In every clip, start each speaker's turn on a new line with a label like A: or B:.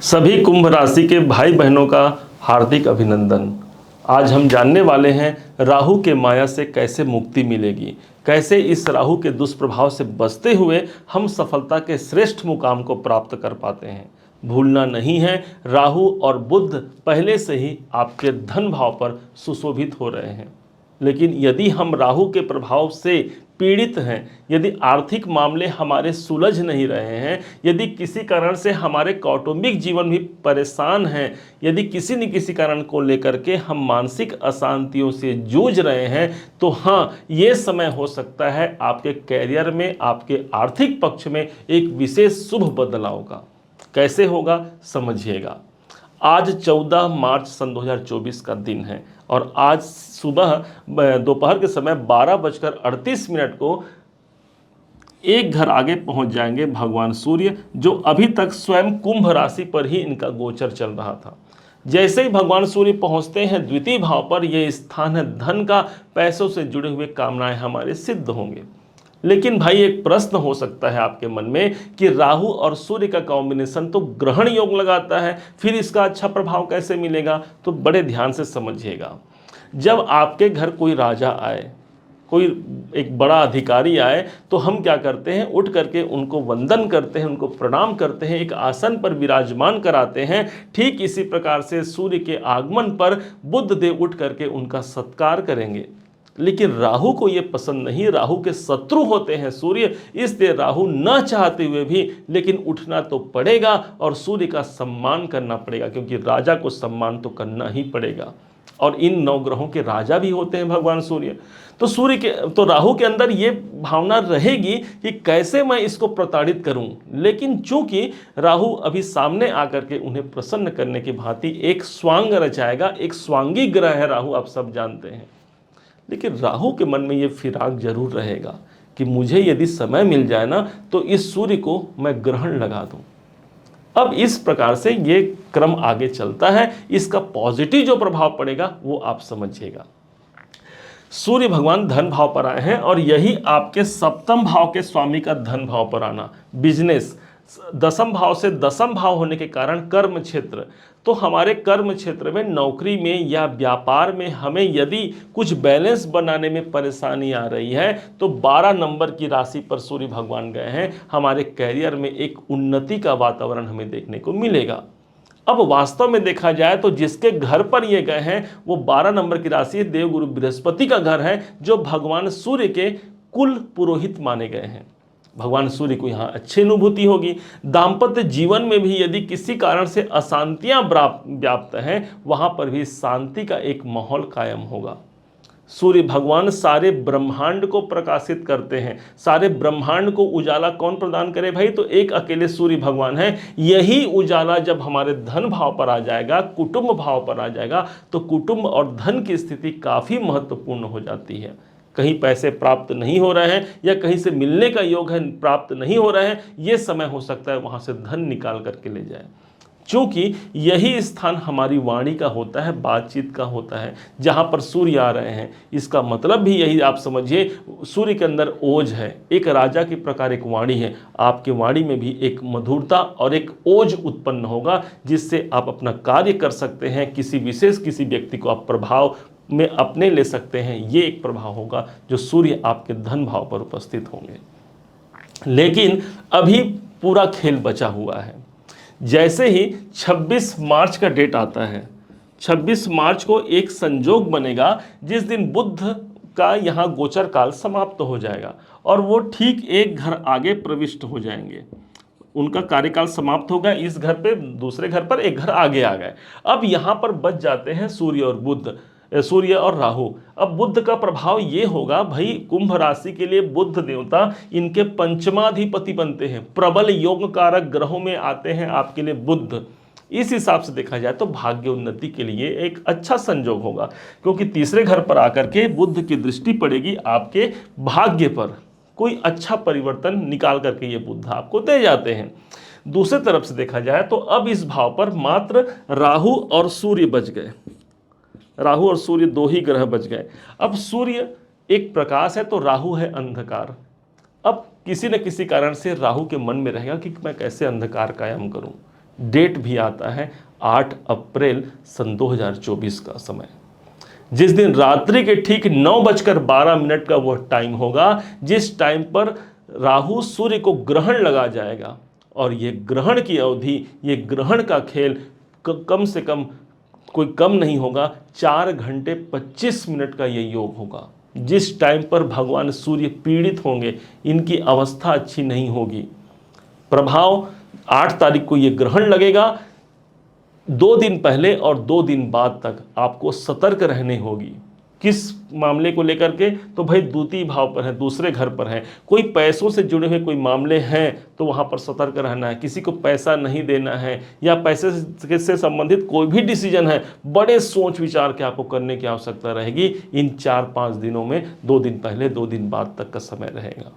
A: सभी कुंभ राशि के भाई बहनों का हार्दिक अभिनंदन। आज हम जानने वाले हैं राहु के माया से कैसे मुक्ति मिलेगी, कैसे इस राहु के दुष्प्रभाव से बचते हुए हम सफलता के श्रेष्ठ मुकाम को प्राप्त कर पाते हैं। भूलना नहीं है, राहु और बुध पहले से ही आपके धन भाव पर सुशोभित हो रहे हैं। लेकिन यदि हम राहु के प्रभाव से पीड़ित हैं, यदि आर्थिक मामले हमारे सुलझ नहीं रहे हैं, यदि किसी कारण से हमारे कौटुंबिक जीवन भी परेशान हैं, यदि किसी न किसी कारण को लेकर के हम मानसिक अशांतियों से जूझ रहे हैं, तो हाँ, ये समय हो सकता है आपके कैरियर में, आपके आर्थिक पक्ष में एक विशेष शुभ बदलाव का। कैसे होगा समझिएगा। आज 14 मार्च सन 2024 का दिन है और आज सुबह दोपहर के समय 12:38 को एक घर आगे पहुंच जाएंगे भगवान सूर्य, जो अभी तक स्वयं कुंभ राशि पर ही इनका गोचर चल रहा था। जैसे ही भगवान सूर्य पहुंचते हैं द्वितीय भाव पर, यह स्थान है धन का, पैसों से जुड़े हुए कामनाएं हमारे सिद्ध होंगे। लेकिन भाई एक प्रश्न हो सकता है आपके मन में कि राहु और सूर्य का कॉम्बिनेशन तो ग्रहण योग लगाता है, फिर इसका अच्छा प्रभाव कैसे मिलेगा? तो बड़े ध्यान से समझिएगा। जब आपके घर कोई राजा आए, कोई एक बड़ा अधिकारी आए, तो हम क्या करते हैं? उठ करके उनको वंदन करते हैं, उनको प्रणाम करते हैं, एक आसन पर विराजमान कराते हैं। ठीक इसी प्रकार से सूर्य के आगमन पर बुध देव उठ करके उनका सत्कार करेंगे। लेकिन राहु को ये पसंद नहीं, राहु के शत्रु होते हैं सूर्य, इसलिए राहु न चाहते हुए भी लेकिन उठना तो पड़ेगा और सूर्य का सम्मान करना पड़ेगा, क्योंकि राजा को सम्मान तो करना ही पड़ेगा। और इन 9 ग्रहों के राजा भी होते हैं भगवान सूर्य। तो राहु के अंदर ये भावना रहेगी कि कैसे मैं इसको प्रताड़ित करूं। लेकिन चूंकि राहु अभी सामने आकर के उन्हें प्रसन्न करने की भांति एक स्वांग रचाएगा, एक स्वांगी ग्रह है राहु, आप सब जानते हैं। लेकिन राहु के मन में ये फिराक जरूर रहेगा कि मुझे यदि समय मिल जाए ना, तो इस सूर्य को मैं ग्रहण लगा दूं। अब इस प्रकार से ये क्रम आगे चलता है। इसका पॉजिटिव जो प्रभाव पड़ेगा वो आप समझिएगा। सूर्य भगवान धन भाव पर आए हैं और यही आपके सप्तम भाव के स्वामी का धन भाव पर आना, बिजनेस, दसम भाव से दसम भाव होने के कारण कर्म क्षेत्र। तो हमारे कर्म क्षेत्र में, नौकरी में या व्यापार में हमें यदि कुछ बैलेंस बनाने में परेशानी आ रही है, तो 12 नंबर की राशि पर सूर्य भगवान गए हैं। हमारे कैरियर में एक उन्नति का वातावरण हमें देखने को मिलेगा। अब वास्तव में देखा जाए तो जिसके घर पर ये गए हैं वो 12 नंबर की राशि देवगुरु बृहस्पति का घर है, जो भगवान सूर्य के कुल पुरोहित माने गए हैं। भगवान सूर्य को यहाँ अच्छी अनुभूति होगी। दाम्पत्य जीवन में भी यदि किसी कारण से अशांतियां व्याप्त हैं, वहां पर भी शांति का एक माहौल कायम होगा। सूर्य भगवान सारे ब्रह्मांड को प्रकाशित करते हैं। सारे ब्रह्मांड को उजाला कौन प्रदान करे भाई? तो एक अकेले सूर्य भगवान है। यही उजाला जब हमारे धन भाव पर आ जाएगा, कुटुंब भाव पर आ जाएगा, तो कुटुंब और धन की स्थिति काफी महत्वपूर्ण हो जाती है। कहीं पैसे प्राप्त नहीं हो रहे हैं या कहीं से मिलने का योग है, प्राप्त नहीं हो रहे हैं, ये समय हो सकता है वहां से धन निकाल करके ले जाए। क्योंकि यही स्थान हमारी वाणी का होता है, बातचीत का होता है, जहां पर सूर्य आ रहे हैं। इसका मतलब भी यही आप समझिए, सूर्य के अंदर ओज है, एक राजा की प्रकार एक वाणी है। आपके वाणी में भी एक मधुरता और एक ओज उत्पन्न होगा, जिससे आप अपना कार्य कर सकते हैं। किसी व्यक्ति को आप प्रभाव में अपने ले सकते हैं। ये एक प्रभाव होगा जो सूर्य आपके धन भाव पर उपस्थित होंगे। लेकिन अभी पूरा खेल बचा हुआ है। जैसे ही 26 मार्च का डेट आता है, 26 मार्च को एक संजोग बनेगा जिस दिन बुध का यहाँ गोचर काल समाप्त हो जाएगा और वो ठीक एक घर आगे प्रविष्ट हो जाएंगे। उनका कार्यकाल समाप्त होगा, इस घर पे दूसरे घर पर एक घर आगे आ गए। अब यहाँ पर बच जाते हैं सूर्य और राहु। अब बुध का प्रभाव ये होगा भाई, कुंभ राशि के लिए बुध देवता इनके पंचमाधिपति बनते हैं, प्रबल योग कारक ग्रहों में आते हैं आपके लिए बुध। इस हिसाब से देखा जाए तो भाग्य उन्नति के लिए एक अच्छा संयोग होगा, क्योंकि तीसरे घर पर आकर के बुध की दृष्टि पड़ेगी आपके भाग्य पर। कोई अच्छा परिवर्तन निकाल करके ये बुध आपको दे जाते हैं। दूसरे तरफ से देखा जाए तो अब इस भाव पर मात्र राहु और सूर्य बच गए। राहु और सूर्य 2 ही ग्रह बच गए। अब सूर्य एक प्रकाश है तो राहु है अंधकार। अब किसी न किसी कारण से राहु के मन में रहेगा कि मैं कैसे अंधकार कायम करूं। डेट भी आता है 8 अप्रैल सन 2024 का समय, जिस दिन रात्रि के ठीक 9:12 का वह टाइम होगा जिस टाइम पर राहु सूर्य को ग्रहण लगा जाएगा। और ये ग्रहण की अवधि, ये ग्रहण का खेल कम से कम कोई कम नहीं होगा, 4 घंटे 25 मिनट का ये योग होगा, जिस टाइम पर भगवान सूर्य पीड़ित होंगे, इनकी अवस्था अच्छी नहीं होगी। प्रभाव 8 तारीख को ये ग्रहण लगेगा। 2 दिन पहले और 2 दिन बाद तक आपको सतर्क रहने होगी। किस मामले को लेकर के? तो भाई द्वितीय भाव पर है, दूसरे घर पर है, कोई पैसों से जुड़े हुए कोई मामले हैं तो वहाँ पर सतर्क रहना है। किसी को पैसा नहीं देना है, या पैसे से संबंधित कोई भी डिसीजन है, बड़े सोच विचार के आपको करने की आवश्यकता रहेगी। इन 4-5 दिनों में 2 दिन पहले 2 दिन बाद तक का समय रहेगा।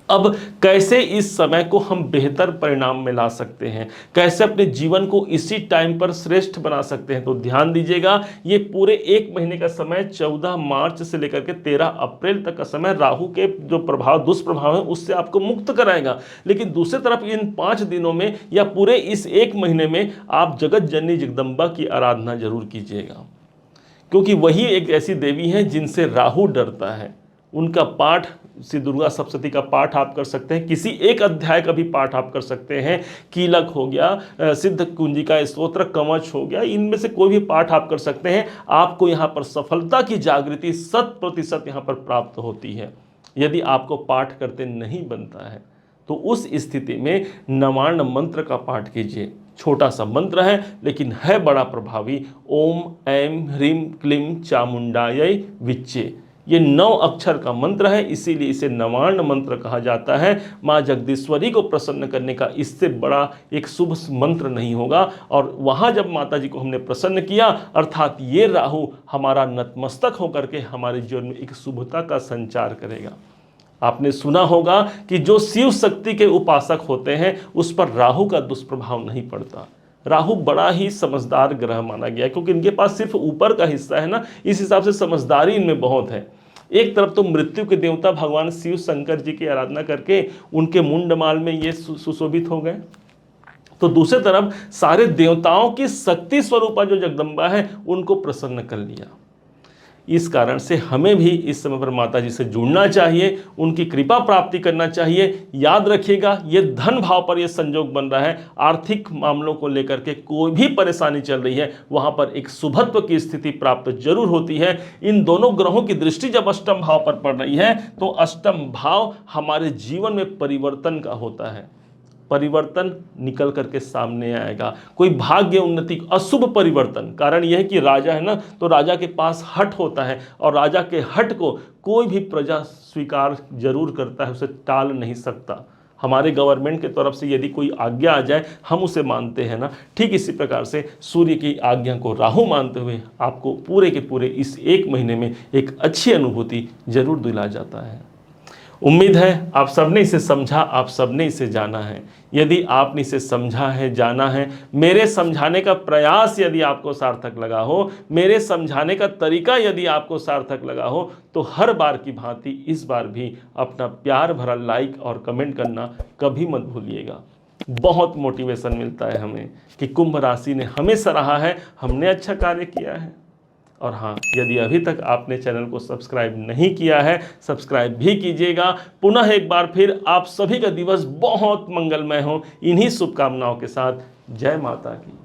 A: अब कैसे इस समय को हम बेहतर परिणाम में ला सकते हैं, कैसे अपने जीवन को इसी टाइम पर श्रेष्ठ बना सकते हैं, तो ध्यान दीजिएगा। ये पूरे 1 महीने का समय 14 मार्च से लेकर के 13 अप्रैल तक का समय राहु के जो प्रभाव, दुष्प्रभाव है, उससे आपको मुक्त कराएगा। लेकिन दूसरी तरफ इन 5 दिनों में या पूरे इस 1 महीने में आप जगत जननी जगदम्बा की आराधना जरूर कीजिएगा, क्योंकि वही एक ऐसी देवी है जिनसे राहु डरता है। उनका पाठ, श्री दुर्गा सप्तशती का पाठ आप कर सकते हैं, किसी एक अध्याय का भी पाठ आप कर सकते हैं। कीलक हो गया, सिद्ध कुंजिका स्तोत्र, कवच हो गया, इनमें से कोई भी पाठ आप कर सकते हैं। आपको यहाँ पर सफलता की जागृति 100% यहाँ पर प्राप्त होती है। यदि आपको पाठ करते नहीं बनता है तो उस स्थिति में नवार्ण मंत्र का पाठ कीजिए। छोटा सा मंत्र है लेकिन है बड़ा प्रभावी। ओम ऐं ह्रीं क्लीं चामुंडायै विच्चे, ये 9 अक्षर का मंत्र है, इसीलिए इसे नवार्ण मंत्र कहा जाता है। माँ जगदीश्वरी को प्रसन्न करने का इससे बड़ा एक शुभ मंत्र नहीं होगा। और वहाँ जब माता जी को हमने प्रसन्न किया, अर्थात ये राहु हमारा नतमस्तक होकर के हमारे जीवन में एक शुभता का संचार करेगा। आपने सुना होगा कि जो शिव शक्ति के उपासक होते हैं उस पर राहु का दुष्प्रभाव नहीं पड़ता। राहु बड़ा ही समझदार ग्रह माना गया है, क्योंकि इनके पास सिर्फ ऊपर का हिस्सा है ना, इस हिसाब से समझदारी इनमें बहुत है। एक तरफ तो मृत्यु के देवता भगवान शिव शंकर जी की आराधना करके उनके मुंडमाल में ये सुशोभित हो गए, तो दूसरी तरफ सारे देवताओं की शक्ति स्वरूपा जो जगदम्बा है उनको प्रसन्न कर लिया। इस कारण से हमें भी इस समय पर माता जी से जुड़ना चाहिए, उनकी कृपा प्राप्ति करना चाहिए। याद रखिएगा, ये धन भाव पर ये संयोग बन रहा है। आर्थिक मामलों को लेकर के कोई भी परेशानी चल रही है, वहाँ पर एक शुभत्व की स्थिति प्राप्त जरूर होती है। इन दोनों ग्रहों की दृष्टि जब अष्टम भाव पर पड़ रही है तो अष्टम भाव हमारे जीवन में परिवर्तन का होता है। परिवर्तन निकल करके सामने आएगा, कोई भाग्य उन्नति, अशुभ परिवर्तन। कारण यह है कि राजा है ना, तो राजा के पास हट होता है, और राजा के हट को कोई भी प्रजा स्वीकार जरूर करता है, उसे टाल नहीं सकता। हमारे गवर्नमेंट की तरफ से यदि कोई आज्ञा आ जाए हम उसे मानते हैं ना, ठीक इसी प्रकार से सूर्य की आज्ञा को राहु मानते हुए आपको पूरे के पूरे इस 1 महीने में एक अच्छी अनुभूति जरूर दिला जाता है। उम्मीद है आप सबने इसे समझा, आप सबने इसे जाना है। यदि आपने इसे समझा है, जाना है, मेरे समझाने का प्रयास यदि आपको सार्थक लगा हो, मेरे समझाने का तरीका यदि आपको सार्थक लगा हो, तो हर बार की भांति इस बार भी अपना प्यार भरा लाइक और कमेंट करना कभी मत भूलिएगा। बहुत मोटिवेशन मिलता है हमें कि कुंभ राशि ने हमें सराहा है, हमने अच्छा कार्य किया है। और हाँ, यदि अभी तक आपने चैनल को सब्सक्राइब नहीं किया है, सब्सक्राइब भी कीजिएगा। पुनः एक बार फिर आप सभी का दिवस बहुत मंगलमय हो, इन्हीं शुभकामनाओं के साथ। जय माता की।